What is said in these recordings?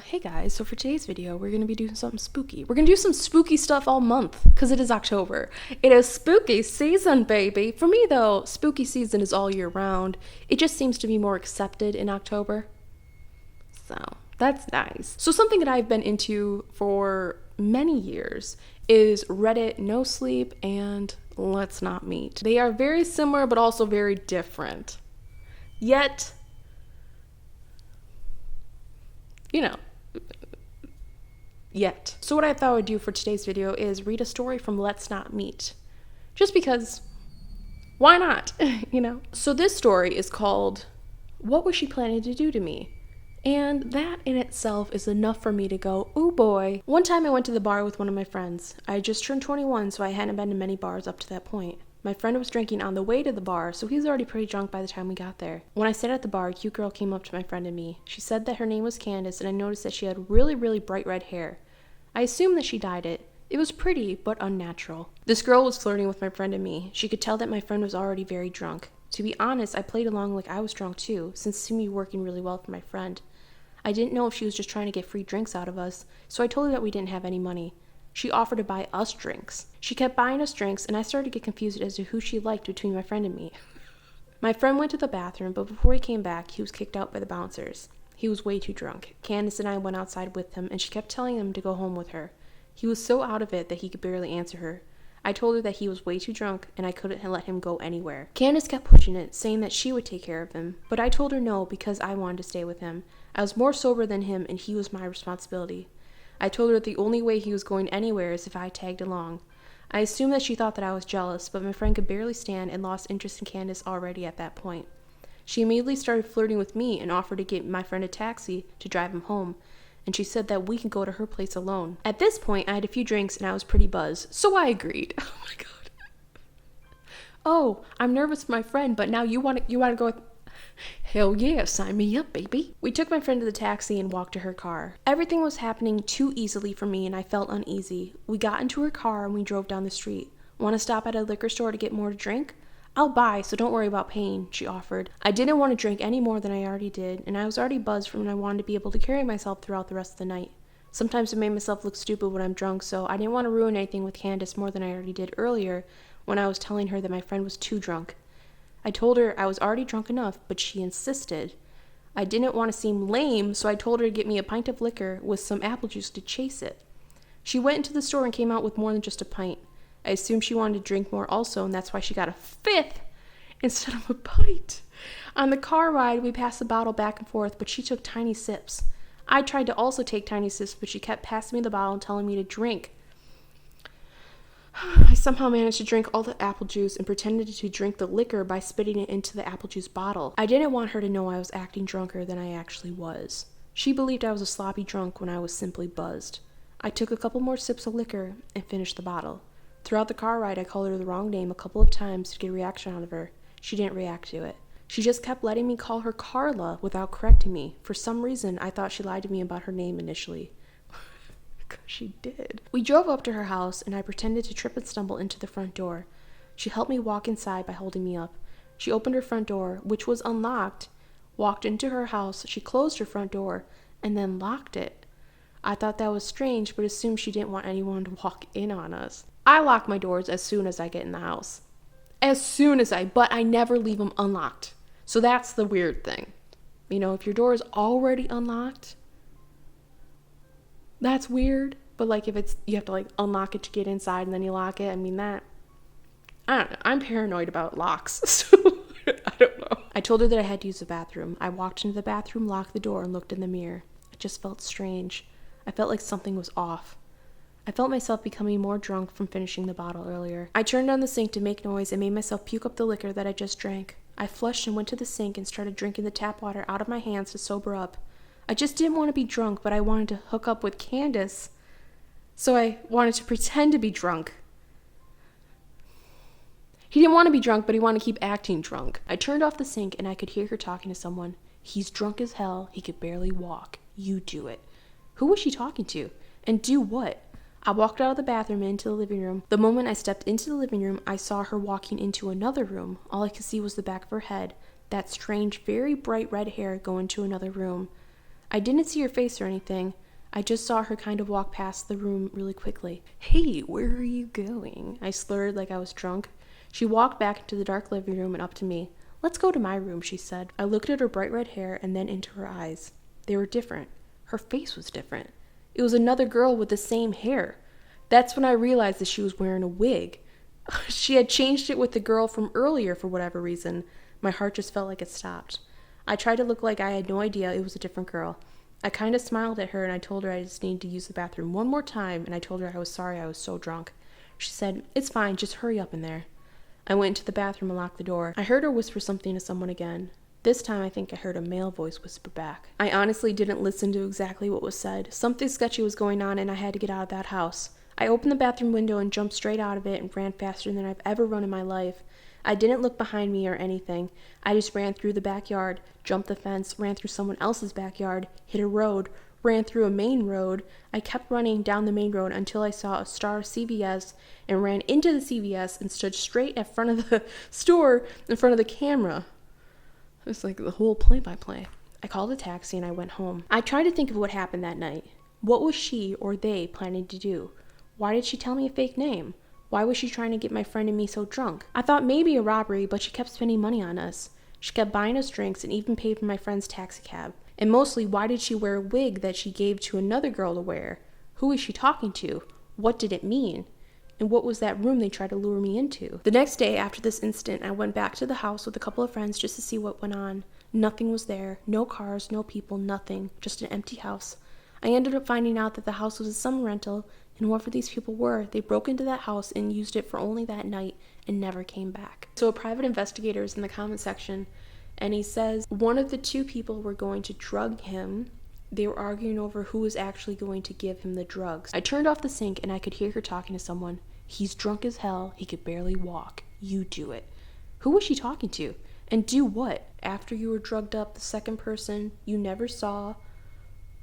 Hey guys, so for today's video, we're going to be doing something spooky. We're going to do some spooky stuff all month, because it is October. It is spooky season, baby. For me though, spooky season is all year round. It just seems to be more accepted in October. So, that's nice. So something that I've been into for many years is Reddit No Sleep and Let's Not Meet. They are very similar, but also very different. Yet, So what I thought I would do for today's video is read a story from Let's Not Meet. Just because, why not, So this story is called, What Was She Planning to Do to Me? And that in itself is enough for me to go, ooh boy. One time I went to the bar with one of my friends. I had just turned 21, so I hadn't been to many bars up to that point. My friend was drinking on the way to the bar, so he was already pretty drunk by the time we got there. When I sat at the bar, a cute girl came up to my friend and me. She said that her name was Candace, and I noticed that she had really, really bright red hair. I assumed that she dyed it. It was pretty, but unnatural. This girl was flirting with my friend and me. She could tell that my friend was already very drunk. To be honest, I played along like I was drunk too, since it seemed to be working really well for my friend. I didn't know if she was just trying to get free drinks out of us, so I told her that we didn't have any money. She offered to buy us drinks. She kept buying us drinks, and I started to get confused as to who she liked between my friend and me. My friend went to the bathroom, but before he came back, he was kicked out by the bouncers. He was way too drunk. Candace and I went outside with him, and she kept telling him to go home with her. He was so out of it that he could barely answer her. I told her that he was way too drunk, and I couldn't let him go anywhere. Candace kept pushing it, saying that she would take care of him, but I told her no because I wanted to stay with him. I was more sober than him, and he was my responsibility. I told her that the only way he was going anywhere is if I tagged along. I assumed that she thought that I was jealous, but my friend could barely stand and lost interest in Candace already at that point. She immediately started flirting with me and offered to get my friend a taxi to drive him home, and she said that we could go to her place alone. At this point, I had a few drinks and I was pretty buzzed, so I agreed. Oh my god. Oh, I'm nervous for my friend, but now you want to go with... Hell yeah, sign me up, baby. We took my friend to the taxi and walked to her car. Everything was happening too easily for me and I felt uneasy. We got into her car and we drove down the street. Want to stop at a liquor store to get more to drink? I'll buy, so don't worry about paying, she offered. I didn't want to drink any more than I already did, and I was already buzzed from when I wanted to be able to carry myself throughout the rest of the night. Sometimes it made myself look stupid when I'm drunk, so I didn't want to ruin anything with Candace more than I already did earlier when I was telling her that my friend was too drunk. I told her I was already drunk enough, but she insisted. I didn't want to seem lame, so I told her to get me a pint of liquor with some apple juice to chase it. She went into the store and came out with more than just a pint. I assumed she wanted to drink more also, and that's why she got a fifth instead of a pint. On the car ride, we passed the bottle back and forth, but she took tiny sips. I tried to also take tiny sips, but she kept passing me the bottle and telling me to drink. I somehow managed to drink all the apple juice and pretended to drink the liquor by spitting it into the apple juice bottle. I didn't want her to know I was acting drunker than I actually was. She believed I was a sloppy drunk when I was simply buzzed. I took a couple more sips of liquor and finished the bottle. Throughout the car ride, I called her the wrong name a couple of times to get a reaction out of her. She didn't react to it. She just kept letting me call her Carla without correcting me. For some reason, I thought she lied to me about her name initially. Because she did. We drove up to her house, and I pretended to trip and stumble into the front door. She helped me walk inside by holding me up. She opened her front door, which was unlocked, walked into her house, she closed her front door, and then locked it. I thought that was strange, but assumed she didn't want anyone to walk in on us. I lock my doors as soon as I get in the house. But I never leave them unlocked. So that's the weird thing. If your door is already unlocked, that's weird. But if you have to unlock it to get inside and then you lock it, I don't know. I'm paranoid about locks, so I don't know. I told her that I had to use the bathroom. I walked into the bathroom, locked the door, and looked in the mirror. It just felt strange. I felt like something was off. I felt myself becoming more drunk from finishing the bottle earlier. I turned on the sink to make noise and made myself puke up the liquor that I just drank. I flushed and went to the sink and started drinking the tap water out of my hands to sober up. I just didn't want to be drunk, but I wanted to hook up with Candace, so I wanted to pretend to be drunk. He didn't want to be drunk, but he wanted to keep acting drunk. I turned off the sink and I could hear her talking to someone. He's drunk as hell. He could barely walk. You do it. Who was she talking to? And do what? I walked out of the bathroom and into the living room. The moment I stepped into the living room, I saw her walking into another room. All I could see was the back of her head, that strange, very bright red hair go into another room. I didn't see her face or anything. I just saw her kind of walk past the room really quickly. Hey, where are you going? I slurred like I was drunk. She walked back into the dark living room and up to me. Let's go to my room, she said. I looked at her bright red hair and then into her eyes. They were different. Her face was different. It was another girl with the same hair. That's when I realized that she was wearing a wig. She had changed it with the girl from earlier for whatever reason. My heart just felt like it stopped. I tried to look like I had no idea it was a different girl. I kind of smiled at her and I told her I just needed to use the bathroom one more time, and I told her I was sorry I was so drunk. She said, "It's fine, just hurry up in there." I went into the bathroom and locked the door. I heard her whisper something to someone again. This time I think I heard a male voice whisper back. I honestly didn't listen to exactly what was said. Something sketchy was going on and I had to get out of that house. I opened the bathroom window and jumped straight out of it and ran faster than I've ever run in my life. I didn't look behind me or anything. I just ran through the backyard, jumped the fence, ran through someone else's backyard, hit a road, ran through a main road. I kept running down the main road until I saw a Star CVS and ran into the CVS and stood straight in front of the store in front of the camera. It was like the whole play-by-play. I called a taxi and I went home. I tried to think of what happened that night. What was she or they planning to do? Why did she tell me a fake name? Why was she trying to get my friend and me so drunk? I thought maybe a robbery, but she kept spending money on us. She kept buying us drinks and even paid for my friend's taxi cab. And mostly, why did she wear a wig that she gave to another girl to wear? Who was she talking to? What did it mean? And what was that room they tried to lure me into? The next day after this incident, I went back to the house with a couple of friends just to see what went on. Nothing was there. No cars, no people, nothing. Just an empty house. I ended up finding out that the house was a summer rental, and whoever these people were, they broke into that house and used it for only that night and never came back. So a private investigator is in the comment section, and he says one of the two people were going to drug him. They were arguing over who was actually going to give him the drugs. I turned off the sink and I could hear her talking to someone. He's drunk as hell. He could barely walk. You do it. Who was she talking to? And do what? After you were drugged up, the second person you never saw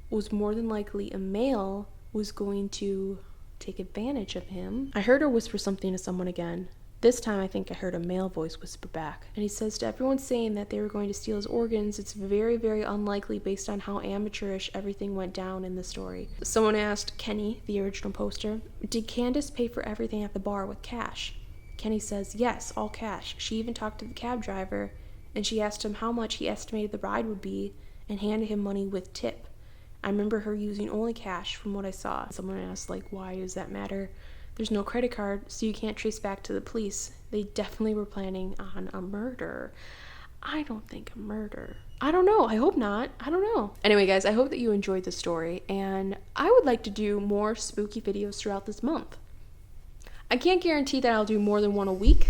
was more than likely a male was going to take advantage of him. I heard her whisper something to someone again. This time I think I heard a male voice whisper back. And he says to everyone saying that they were going to steal his organs, it's very, very unlikely based on how amateurish everything went down in the story. Someone asked Kenny, the original poster, did Candace pay for everything at the bar with cash? Kenny says, yes, all cash. She even talked to the cab driver, and she asked him how much he estimated the ride would be and handed him money with tip. I remember her using only cash from what I saw. Someone asked, like, why does that matter? There's no credit card, so you can't trace back to the police. They definitely were planning on a murder. I don't think a murder. I don't know. I hope not. I don't know. Anyway, guys, I hope that you enjoyed the story, and I would like to do more spooky videos throughout this month. I can't guarantee that I'll do more than one a week,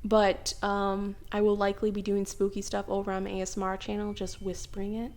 but I will likely be doing spooky stuff over on my ASMR channel, just whispering it.